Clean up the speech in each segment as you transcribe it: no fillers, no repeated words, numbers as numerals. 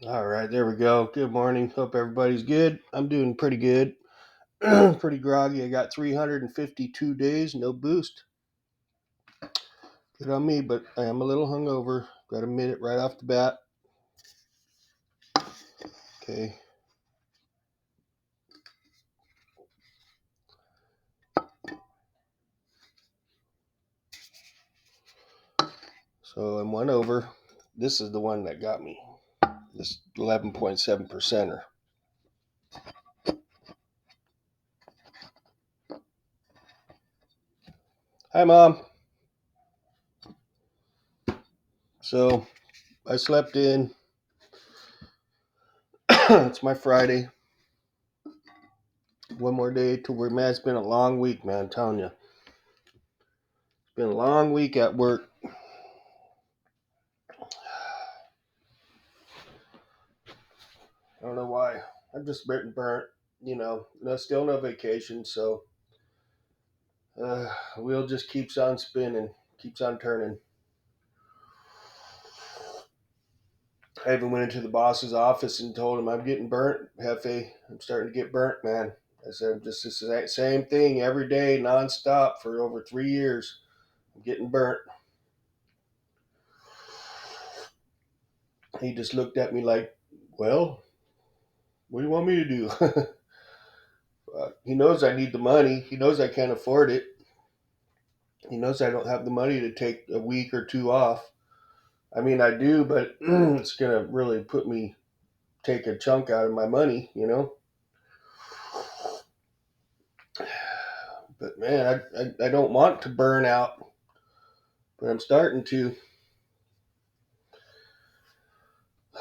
All right, there we go. Good morning. Hope everybody's good. I'm doing pretty good. Pretty groggy. I got 352 days, no boost. Good on me, but I am a little hungover. Got to admit it right off the bat. Okay. So I'm one over. This is the one that got me. This 11.7%er. Hi, Mom. So I slept in. It's my Friday. One more day till we're, man, it's been a long week, man. I'm telling you. It's been a long week at work. I don't know why. I'm just burnt. Still no vacation, so wheel just keeps on spinning, keeps on turning. I even went into the boss's office and told him I'm getting burnt, Hefe. I'm starting to get burnt, man. I said just the same thing every day, nonstop for over 3 years. I'm getting burnt. He just looked at me like, well, what do you want me to do? He knows I need the money. He knows I can't afford it. He knows I don't have the money to take a week or two off. I mean, I do, but it's going to really take a chunk out of my money. But man, I don't want to burn out, but I'm starting to.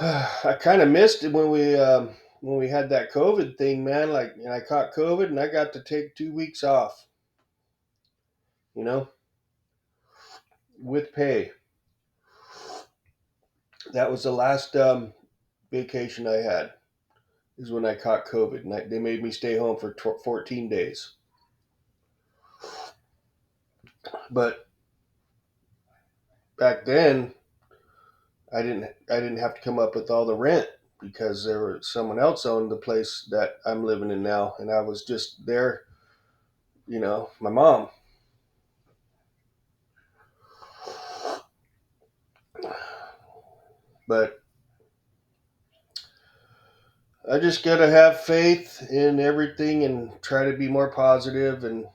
I kind of missed it when we had that COVID thing, man. Like, and I caught COVID, and I got to take 2 weeks off, you know, with pay. That was the last vacation I had. Is when I caught COVID, and they made me stay home for 14 days. But back then, I didn't have to come up with all the rent because there was someone else owned the place that I'm living in now, and I was just there. My mom. But I just gotta have faith in everything and try to be more positive. And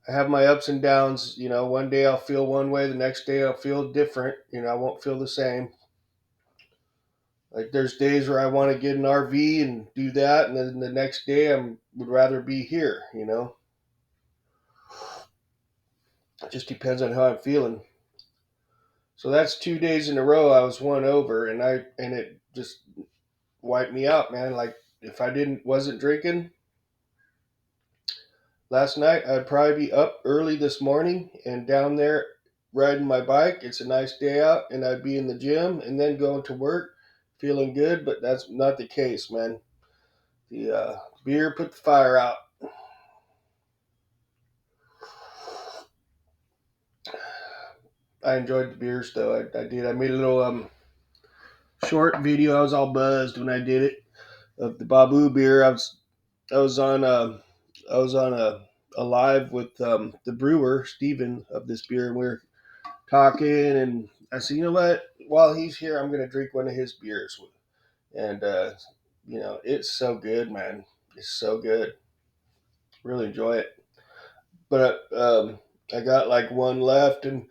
I have my ups and downs. One day I'll feel one way, the next day I'll feel different. I won't feel the same. Like there's days where I want to get an RV and do that, and then the next day would rather be here. It just depends on how I'm feeling. So that's 2 days in a row I was one over, and it just wiped me out, man. Like if I didn't wasn't drinking last night, I'd probably be up early this morning and down there riding my bike. It's a nice day out, and I'd be in the gym and then going to work, feeling good. But that's not the case, man. The beer put the fire out. I enjoyed the beers though. I did. I made a little short video. I was all buzzed when I did it of the Babu beer. I was on a live with the brewer Steven of this beer, and we were talking. And I said, you know what? While he's here, I'm gonna drink one of his beers. And it's so good, man. It's so good. Really enjoy it. But I got like one left, and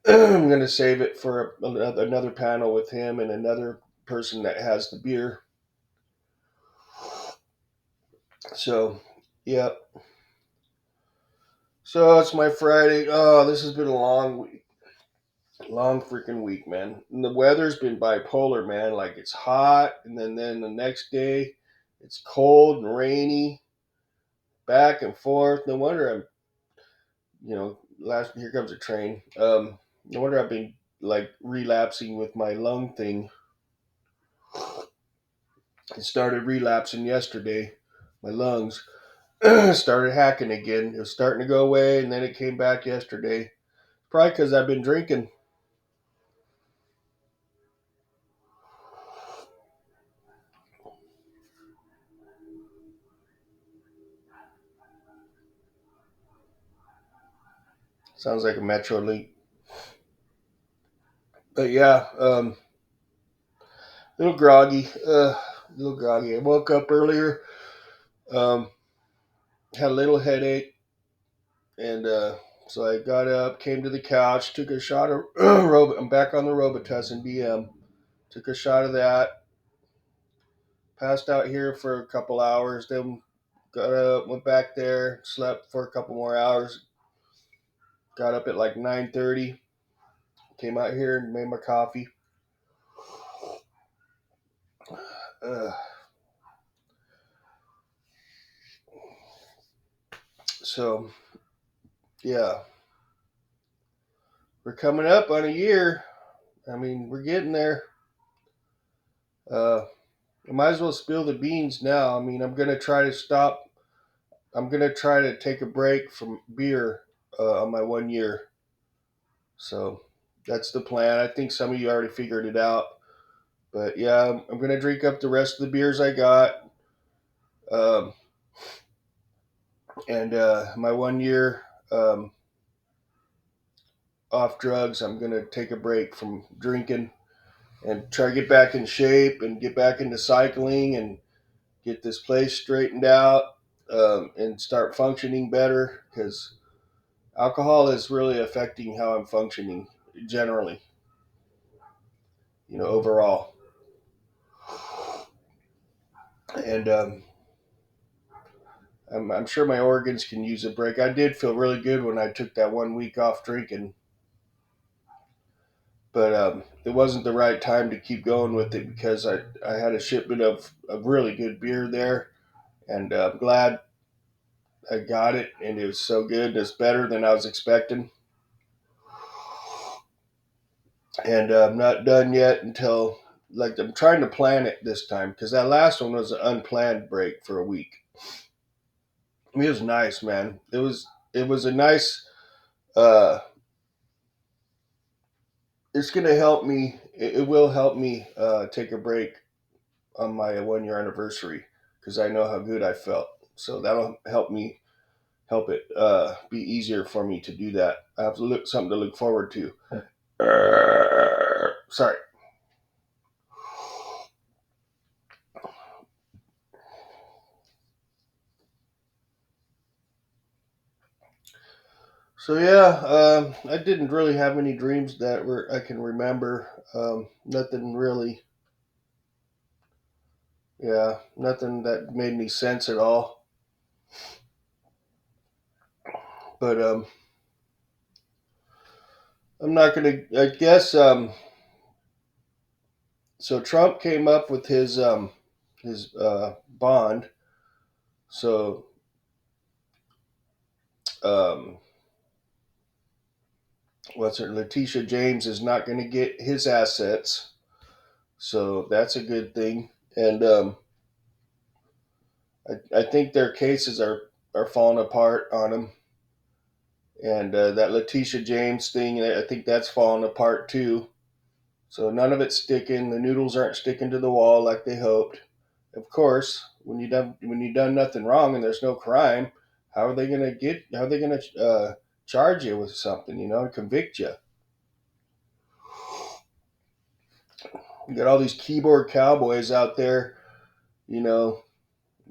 I'm gonna save it for another panel with him and another person that has the beer. So, yeah. So it's my Friday. Oh, this has been a long week, long freaking week, man. And the weather's been bipolar, man. Like it's hot, and then the next day, it's cold and rainy, back and forth. No wonder last here comes a train. No wonder I've been like relapsing with my lung thing. It started relapsing yesterday. My lungs started hacking again. It was starting to go away, and then it came back yesterday. Probably because I've been drinking. Sounds like a Metrolink. But yeah, little groggy. Little groggy. I woke up earlier. Um, had a little headache, and so I got up, came to the couch, took a shot of I'm back on the Robitussin DM. Took a shot of that. Passed out here for a couple hours. Then got up, went back there, slept for a couple more hours. Got up at like 9:30. Came out here and made my coffee. Uh, so yeah, we're coming up on a year. I mean, we're getting there. I might as well spill the beans now. I mean, I'm gonna try to stop. I'm gonna try to take a break from beer on my 1 year. So that's the plan. I think some of you already figured it out. But yeah, I'm gonna drink up the rest of the beers I got. Um, and my 1 year off drugs, I'm gonna take a break from drinking and try to get back in shape and get back into cycling and get this place straightened out and start functioning better because alcohol is really affecting how I'm functioning generally, overall. And I'm sure my organs can use a break. I did feel really good when I took that 1 week off drinking, but it wasn't the right time to keep going with it because I had a shipment of really good beer there, and I'm glad I got it, and it was so good. It's better than I was expecting. And I'm not done yet until like I'm trying to plan it this time because that last one was an unplanned break for a week. I mean, it was nice, man. It was a nice. Uh, it's gonna help me. It will help me take a break on my 1 year anniversary because I know how good I felt. So that'll help it be easier for me to do that. I have to look something to look forward to. Sorry. So yeah, I didn't really have any dreams that were I can remember. Nothing really. Yeah, nothing that made any sense at all. But I'm not gonna. I guess. So Trump came up with his bond. So um, what's her? Letitia James is not going to get his assets. So that's a good thing. And I think their cases are falling apart on them. And that Letitia James thing, I think that's falling apart too. So none of it's sticking. The noodles aren't sticking to the wall like they hoped. Of course, when you done nothing wrong and there's no crime, how are they gonna charge you with something? Convict you. You got all these keyboard cowboys out there, you know,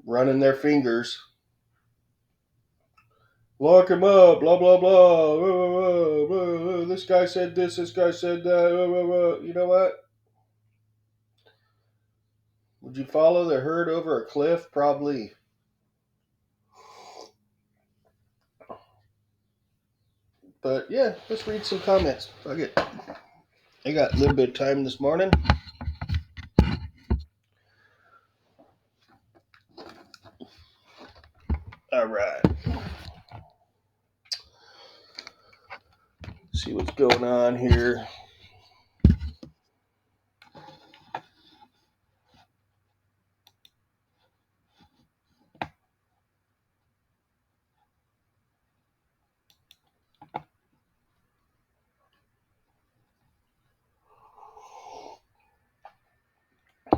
running their fingers. Lock him up, blah blah blah. This guy said this. This guy said that. You know what? Would you follow the herd over a cliff? Probably. But yeah, let's read some comments. Fuck it. I got a little bit of time this morning. All right. See what's going on here.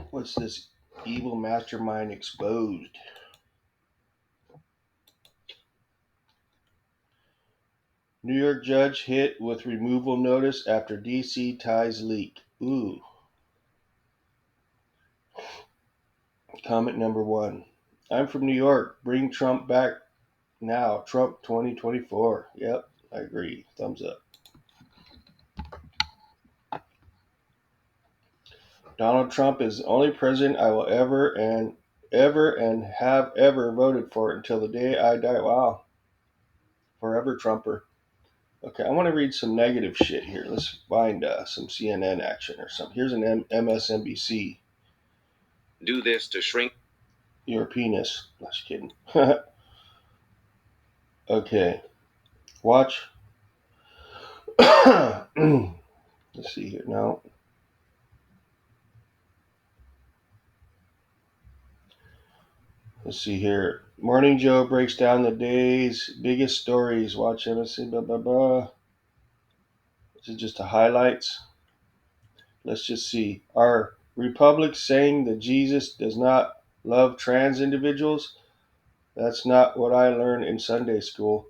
What's this? Evil mastermind exposed. New York judge hit with removal notice after DC ties leak. Ooh. Comment number 1. I'm from New York. Bring Trump back now. Trump 2024. Yep, I agree. Thumbs up. Donald Trump is the only president I will ever and have ever voted for until the day I die. Wow. Forever Trumper. Okay, I want to read some negative shit here. Let's find some CNN action or something. Here's an MSNBC. Do this to shrink your penis. Just kidding. Okay, watch. Let's see here now. Let's see here. Morning Joe breaks down the day's biggest stories. Watch MSC. Blah blah blah. This is just the highlights. Let's just see. Are Republicans saying that Jesus does not love trans individuals? That's not what I learned in Sunday school.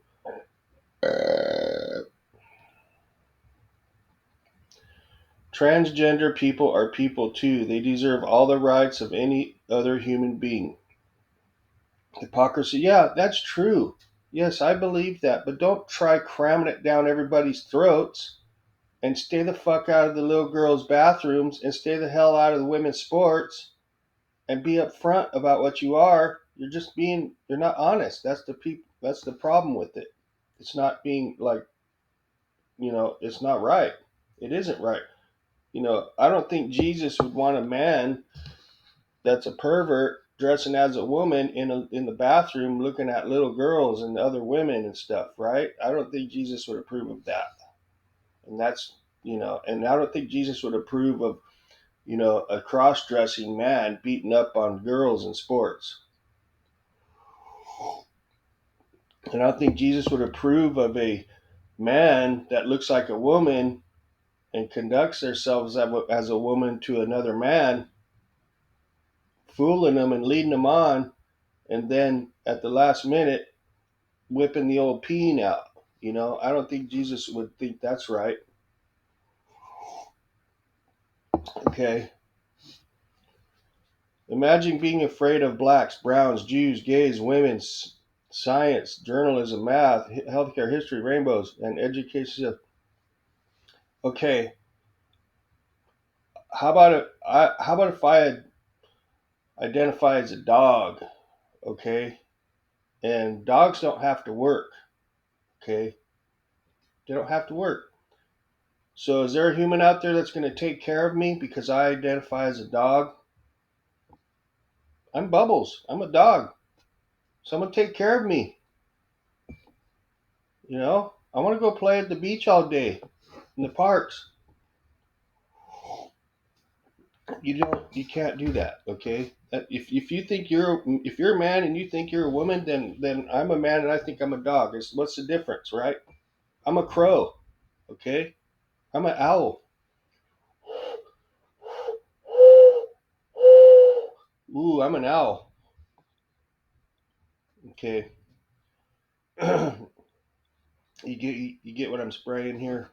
Transgender people are people too. They deserve all the rights of any other human being. Hypocrisy. Yeah, that's true. Yes, I believe that. But don't try cramming it down everybody's throats. And stay the fuck out of the little girls' bathrooms and stay the hell out of the women's sports and be upfront about what you are. You're not honest. That's the problem with it. It's not being like, it's not right. It isn't right. I don't think Jesus would want a man that's a pervert dressing as a woman in the bathroom looking at little girls and other women and stuff, right? I don't think Jesus would approve of that. And that's, and I don't think Jesus would approve of, a cross-dressing man beating up on girls in sports. And I don't think Jesus would approve of a man that looks like a woman and conducts themselves as a woman to another man, fooling them and leading them on, and then at the last minute whipping the old peen out. I don't think Jesus would think that's right. Okay. Imagine being afraid of blacks, browns, Jews, gays, women, science, journalism, math, healthcare, history, rainbows, and education. Okay. How about if I identify as a dog? Okay. And dogs don't have to work. Okay. They don't have to work. So is there a human out there that's going to take care of me because I identify as a dog? I'm Bubbles. I'm a dog. Someone take care of me. I want to go play at the beach all day in the parks. You can't do that, okay? If you think if you're a man and you think you're a woman, then I'm a man and I think I'm a dog. What's the difference, right? I'm a crow, okay? I'm an owl. Ooh, I'm an owl. Okay. You get what I'm spraying here?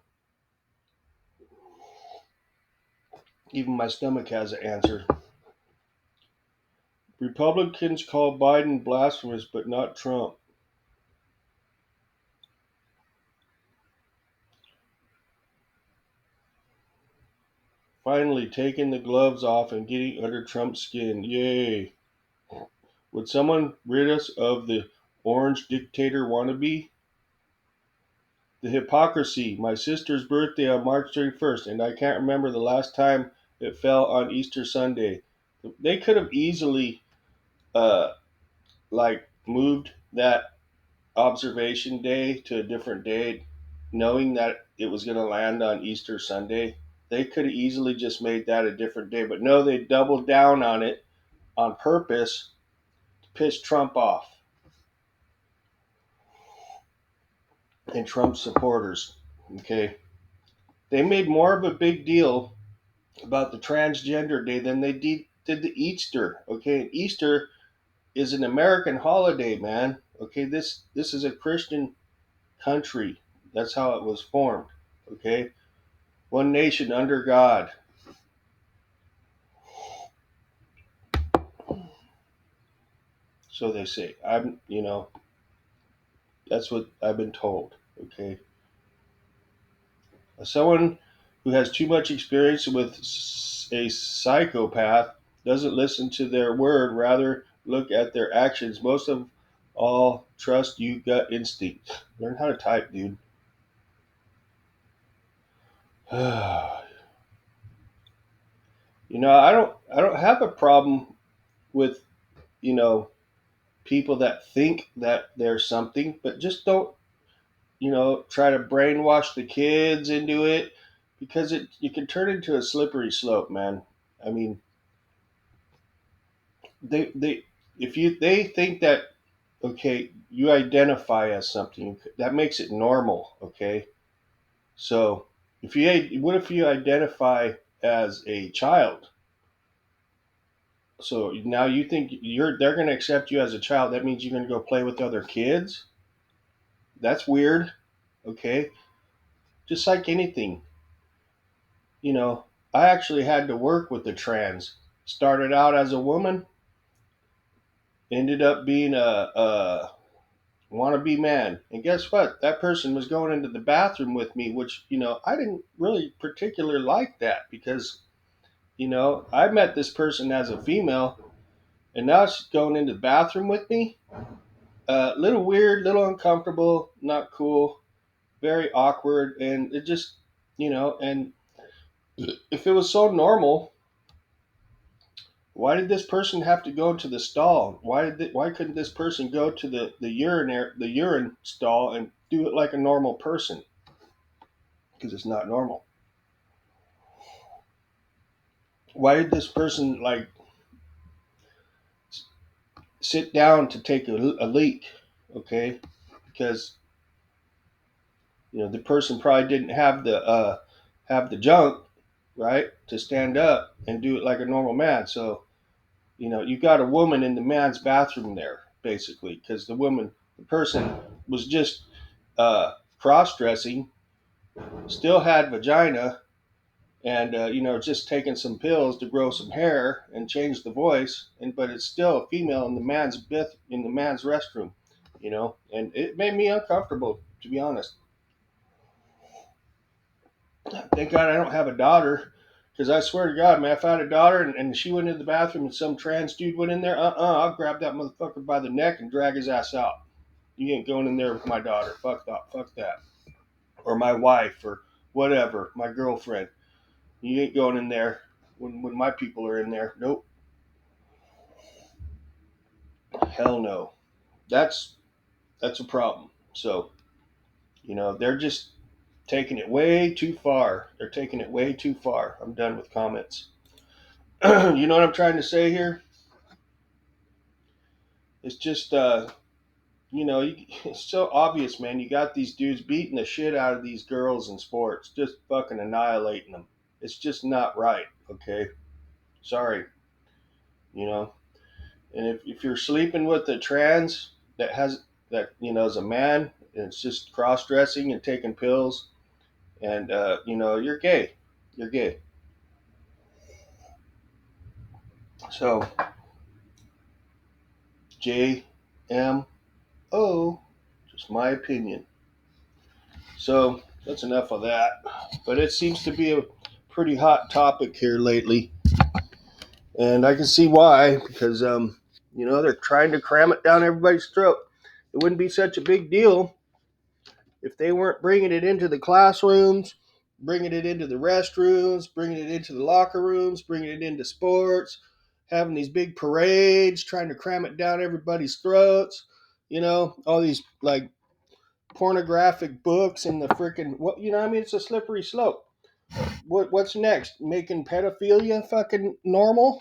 Even my stomach has an answer. Republicans call Biden blasphemous, but not Trump. Finally, taking the gloves off and getting under Trump's skin. Yay. Would someone rid us of the orange dictator wannabe? The hypocrisy. My sister's birthday on March 31st, and I can't remember the last time it fell on Easter Sunday. They could have easily, moved that observation day to a different day, knowing that it was going to land on Easter Sunday. They could have easily just made that a different day, but no, they doubled down on it on purpose to piss Trump off and Trump supporters. Okay, they made more of a big deal about the transgender day than they did the Easter. Okay, and Easter is an American holiday, man. Okay, this is a Christian country. That's how it was formed. Okay, one nation under God. So they say. That's what I've been told. Okay, someone who has too much experience with a psychopath doesn't listen to their word, rather look at their actions. Most of all, trust you gut instinct. Learn how to type, dude. I don't have a problem with, you know, people that think that they're something, but just don't, try to brainwash the kids into it, because you can turn into a slippery slope, man. I mean, they if you they think that, okay, you identify as something that makes it normal, okay? So what if you identify as a child? So now you think they're going to accept you as a child. That means you're going to go play with other kids. That's weird. Okay, just like anything, you know. I actually had to work with the trans. Started out as a woman, ended up being a wannabe man. And guess what? That person was going into the bathroom with me, which, I didn't really particularly like that, because, I met this person as a female, and now she's going into the bathroom with me. Little weird, little uncomfortable, not cool, very awkward. And it just, and if it was so normal, why did this person have to go to the stall? Why couldn't this person go to the urine stall and do it like a normal person? Because it's not normal. Why did this person like sit down to take a leak? Okay, because the person probably didn't have the junk, right, to stand up and do it like a normal man. So you got a woman in the man's bathroom there, basically, because the person was just cross dressing, still had vagina, and just taking some pills to grow some hair and change the voice, but it's still a female in the man's restroom, and it made me uncomfortable, to be honest. Thank God I don't have a daughter, because I swear to God, man, if I had a daughter and she went into the bathroom and some trans dude went in there, I'll grab that motherfucker by the neck and drag his ass out. You ain't going in there with my daughter. Fuck that. Fuck that. Or my wife, or whatever, my girlfriend. You ain't going in there when my people are in there. Nope. Hell no. That's a problem. So, they're just taking it way too far. They're taking it way too far. I'm done with comments. You know what I'm trying to say here? It's just, it's so obvious, man. You got these dudes beating the shit out of these girls in sports, just fucking annihilating them. It's just not right, okay? Sorry, you know. And if you're sleeping with a trans is a man, and it's just cross dressing and taking pills, and you're gay. You're gay. So JMO, just my opinion. So that's enough of that. But it seems to be a pretty hot topic here lately, and I can see why, because they're trying to cram it down everybody's throat. It wouldn't be such a big deal if they weren't bringing it into the classrooms, bringing it into the restrooms, bringing it into the locker rooms, bringing it into sports, having these big parades, trying to cram it down everybody's throats. All these like pornographic books and the freaking what I mean, it's a slippery slope. What's next? Making pedophilia fucking normal?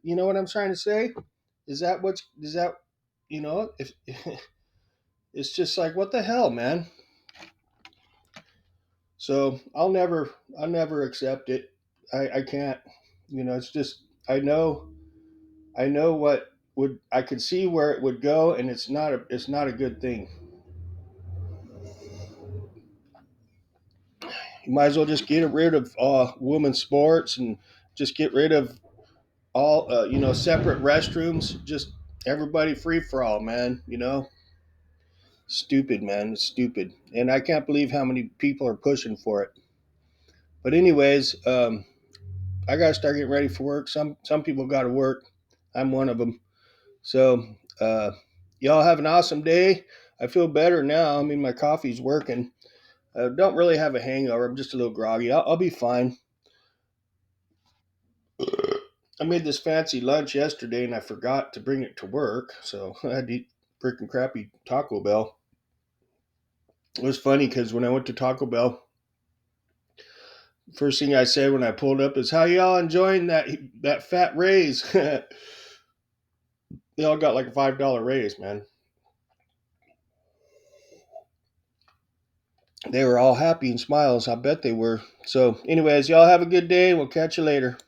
You know what I'm trying to say? Is that if it's just like, what the hell, man? So I'll never accept it. I can't. It's just I know what would I could see where it would go, and it's not a good thing. You might as well just get rid of women's sports and just get rid of all separate restrooms. Just everybody free for all, man. Stupid, man. It's stupid, and I can't believe how many people are pushing for it. But anyways, I gotta start getting ready for work. Some people got to work. I'm one of them. So y'all have an awesome day. I feel better now. I mean, my coffee's working. I don't really have a hangover. I'm just a little groggy. I'll be fine. I made this fancy lunch yesterday and I forgot to bring it to work, so I had to eat freaking crappy Taco Bell. It was funny because when I went to Taco Bell, first thing I said when I pulled up is, "How y'all enjoying that fat raise?" They all got like a $5 raise, man. They were all happy and smiles. I bet they were. So, anyways, y'all have a good day. We'll catch you later.